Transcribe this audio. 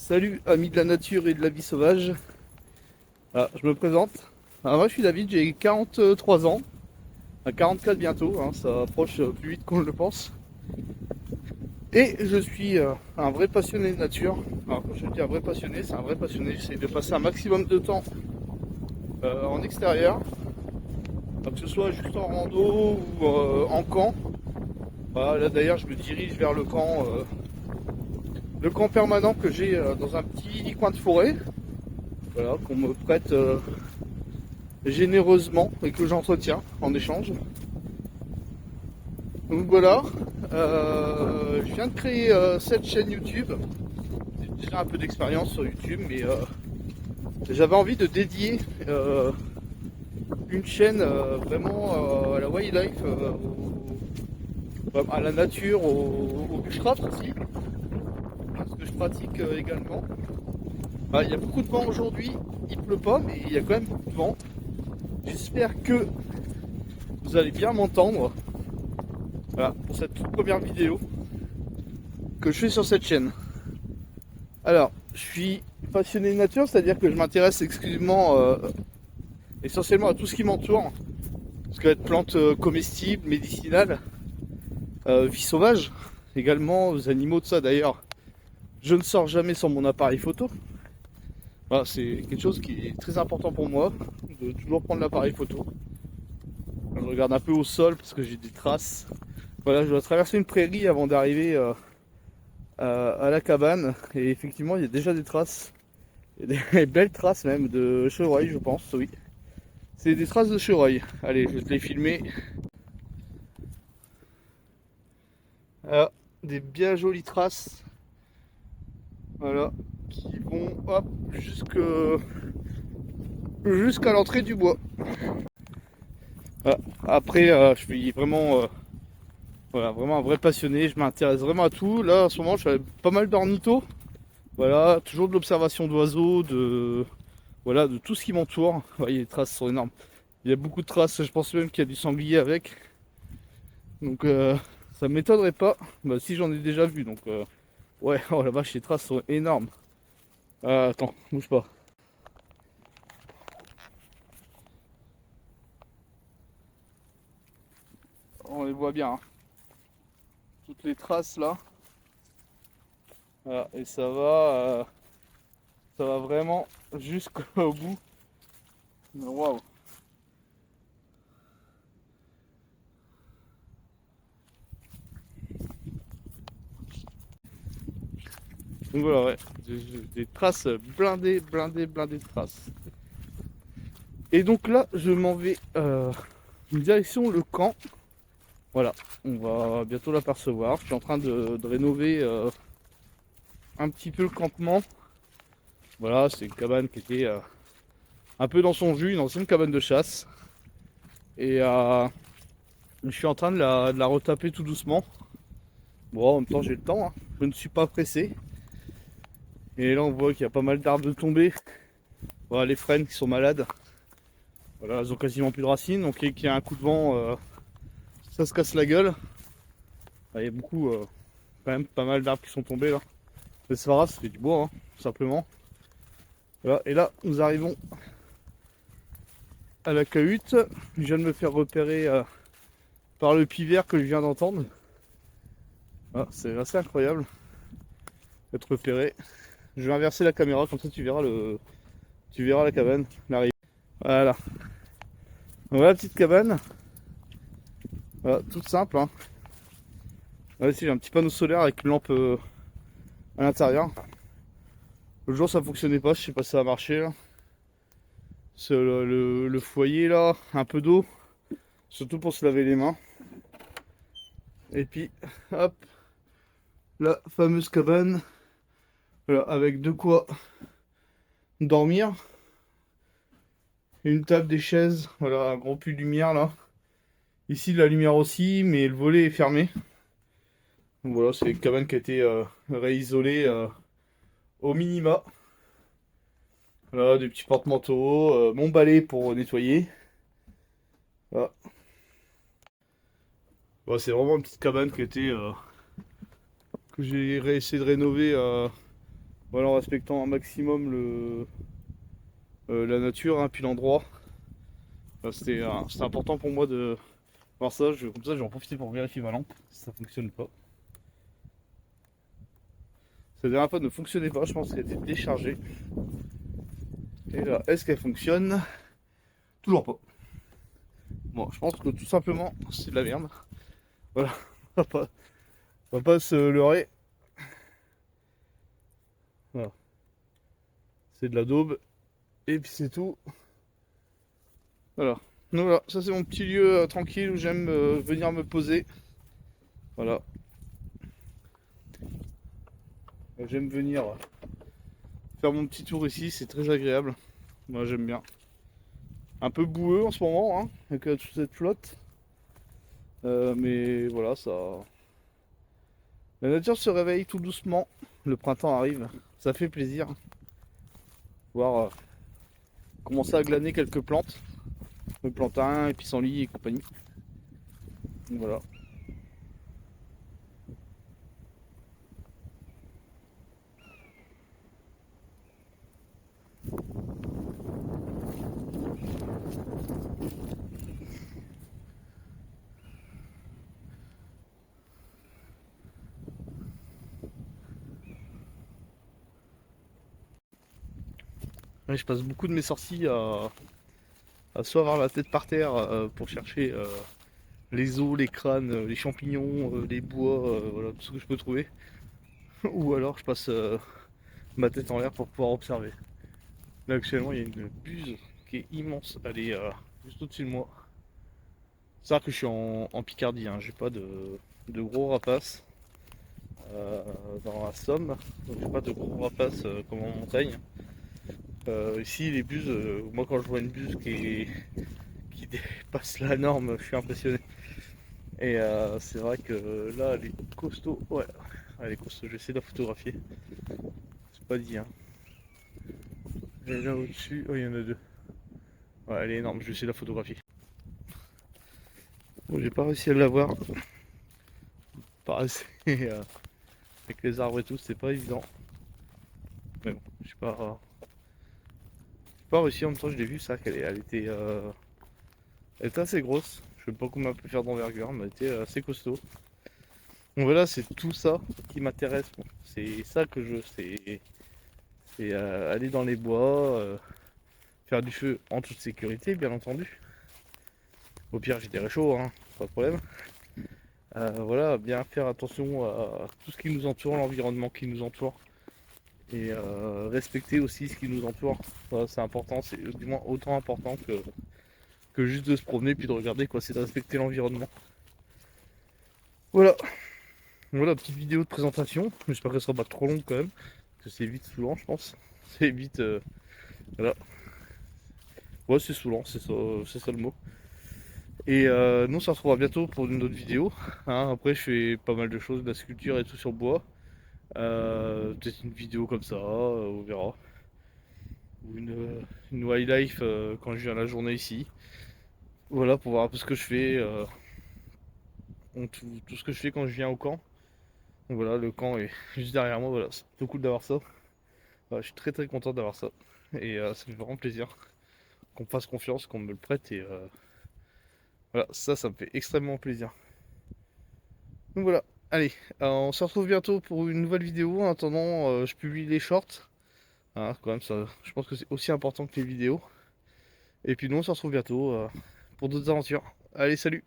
Salut amis de la nature et de la vie sauvage. Je me présente. Moi je suis David, j'ai 43 ans, à 44 bientôt, hein, ça approche plus vite qu'on le pense. Et je suis un vrai passionné de nature. Alors quand je dis un vrai passionné, c'est un vrai passionné. J'essaie de passer un maximum de temps en extérieur, que ce soit juste en rando ou en camp. Voilà, là d'ailleurs je me dirige vers le camp permanent que j'ai dans un petit coin de forêt. Voilà, qu'on me prête généreusement et que j'entretiens en échange. Donc voilà, je viens de créer cette chaîne YouTube. J'ai déjà un peu d'expérience sur YouTube, mais j'avais envie de dédier une chaîne vraiment à la wildlife, à la nature, au bushcraft aussi, ce que je pratique également. Il y a beaucoup de vent aujourd'hui, il pleut pas, mais il y a quand même beaucoup de vent. J'espère que vous allez bien m'entendre. Voilà, pour cette toute première vidéo que je fais sur cette chaîne. Alors, je suis passionné de nature, c'est-à-dire que je m'intéresse exclusivement, essentiellement à tout ce qui m'entoure. Ce qui va être plantes comestibles, médicinales, vie sauvage, également aux animaux, de ça d'ailleurs. Je ne sors jamais sans mon appareil photo. Voilà, c'est quelque chose qui est très important pour moi, de toujours prendre l'appareil photo. Je regarde un peu au sol parce que j'ai des traces. Voilà, je dois traverser une prairie avant d'arriver à la cabane. Et effectivement, il y a déjà des traces. Il y a des belles traces même de chevreuil, je pense, oui. C'est des traces de chevreuil. Allez, je vais te les filmer. Voilà, des bien jolies traces. Voilà, qui vont hop jusqu'à l'entrée du bois. Voilà. Après, je suis vraiment, voilà, vraiment un vrai passionné. Je m'intéresse vraiment à tout. Là, en ce moment, je fais pas mal d'ornithos. Voilà, toujours de l'observation d'oiseaux, voilà, de tout ce qui m'entoure. Vous voyez, les traces sont énormes. Il y a beaucoup de traces. Je pense même qu'il y a du sanglier avec. Donc, ça m'étonnerait pas. Bah, si j'en ai déjà vu. Donc, ouais, oh la vache, les traces sont énormes. Attends, bouge pas. On les voit bien, hein. Toutes les traces là. Voilà, et ça va vraiment jusqu'au bout. Waouh. Donc voilà, ouais, des traces blindées, blindées, blindées de traces. Et donc là, je m'en vais direction le camp. Voilà, on va bientôt l'apercevoir. Je suis en train de rénover un petit peu le campement. Voilà, c'est une cabane qui était un peu dans son jus, une ancienne cabane de chasse. Et je suis en train de la retaper tout doucement. Bon, en même temps, j'ai le temps, hein. Je ne suis pas pressé. Et là, on voit qu'il y a pas mal d'arbres de tombés. Voilà, les frênes qui sont malades. Voilà, elles ont quasiment plus de racines. Donc, qu'il y a un coup de vent, ça se casse la gueule. Il y a beaucoup, quand même, pas mal d'arbres qui sont tombés là. Mais c'est pas grave, ça fait du bois, hein, tout simplement. Voilà, et là, nous arrivons à la cahute. Je viens de me faire repérer par le pivert que je viens d'entendre. Ah, c'est assez incroyable d'être repéré. Je vais inverser la caméra, comme ça tu verras la cabane, l'arrivée. Voilà. Voilà la petite cabane. Voilà, toute simple, hein. Là ici j'ai un petit panneau solaire avec une lampe à l'intérieur. Le jour ça fonctionnait pas, je sais pas si ça a marché là. C'est le foyer là, un peu d'eau, surtout pour se laver les mains. Et puis hop, la fameuse cabane, voilà, avec de quoi dormir. Une table, des chaises, voilà, un gros puits de lumière là. Ici la lumière aussi, mais le volet est fermé. Donc voilà, c'est une cabane qui a été réisolée au minima. Voilà, des petits porte-manteaux, mon balai pour nettoyer. Voilà. Bon, c'est vraiment une petite cabane qui a été que j'ai essayé de rénover Voilà, en respectant un maximum la nature, hein, puis l'endroit. Enfin, c'était important pour moi de voir ça. Comme ça, je vais en profiter pour vérifier ma lampe si ça fonctionne pas. Cette dernière fois ne fonctionnait pas, je pense qu'elle était déchargée. Et là, est-ce qu'elle fonctionne? Toujours pas. Bon, je pense que tout simplement, c'est de la merde. Voilà, on va pas se leurrer. Voilà, c'est de la daube. Et puis c'est tout. Voilà. Donc voilà, ça c'est mon petit lieu tranquille où j'aime venir me poser. Voilà. J'aime venir faire mon petit tour ici, c'est très agréable. Moi j'aime bien. Un peu boueux en ce moment, hein, avec toute cette flotte. Mais voilà, ça. La nature se réveille tout doucement. Le printemps arrive. Ça fait plaisir. Voir commencer à glaner quelques plantes. Le plantain, et pissenlit et compagnie. Donc voilà. Ouais, je passe beaucoup de mes sorties à soit avoir la tête par terre pour chercher les os, les crânes, les champignons, les bois, voilà, tout ce que je peux trouver. Ou alors je passe ma tête en l'air pour pouvoir observer. Là actuellement il y a une buse qui est immense, elle est juste au-dessus de moi. C'est vrai que je suis en Picardie, hein. J'ai pas de gros rapaces dans la Somme, donc j'ai pas de gros rapaces comme en montagne. Ici les buses, moi quand je vois une buse qui dépasse la norme, je suis impressionné. Et c'est vrai que là elle est costaud, ouais, elle est costaud, je vais essayer de la photographier. C'est pas dit, hein. Et là au-dessus, oh il y en a deux. Ouais, elle est énorme, je vais essayer de la photographier. Bon, j'ai pas réussi à l'avoir. Paraissait avec les arbres et tout, c'est pas évident. Mais bon, j'ai pas réussi. En même temps, je l'ai vu ça, elle était assez grosse. Je sais pas comment elle peut faire d'envergure, mais elle était assez costaud. Donc voilà, c'est tout ça qui m'intéresse. Bon, c'est ça que je c'est aller dans les bois, faire du feu en toute sécurité, bien entendu. Au pire, j'ai des réchauds, hein, pas de problème. Voilà, bien faire attention à tout ce qui nous entoure, l'environnement qui nous entoure. Et respecter aussi ce qui nous entoure. Voilà, c'est important, c'est du moins autant important que juste de se promener puis de regarder quoi, c'est de respecter l'environnement. Voilà, voilà, petite vidéo de présentation. J'espère qu'elle sera pas trop longue quand même, parce que c'est vite saoulant, je pense. C'est vite, voilà. Ouais, c'est saoulant, c'est ça le mot. Et nous, on se retrouvera bientôt pour une autre vidéo. Hein, après, je fais pas mal de choses, de la sculpture et tout sur bois. Peut-être une vidéo comme ça, on verra. Ou une wildlife quand je viens la journée ici. Voilà, pour voir un peu ce que je fais, tout ce que je fais quand je viens au camp. Donc voilà, le camp est juste derrière moi, voilà, c'est plutôt cool d'avoir ça. Voilà, je suis très très content d'avoir ça. Et ça fait vraiment plaisir qu'on me fasse confiance, qu'on me le prête. Et voilà, ça me fait extrêmement plaisir. Donc voilà, allez, on se retrouve bientôt pour une nouvelle vidéo. En attendant, je publie les shorts. Hein, quand même, ça, je pense que c'est aussi important que les vidéos. Et puis nous, on se retrouve bientôt pour d'autres aventures. Allez, salut!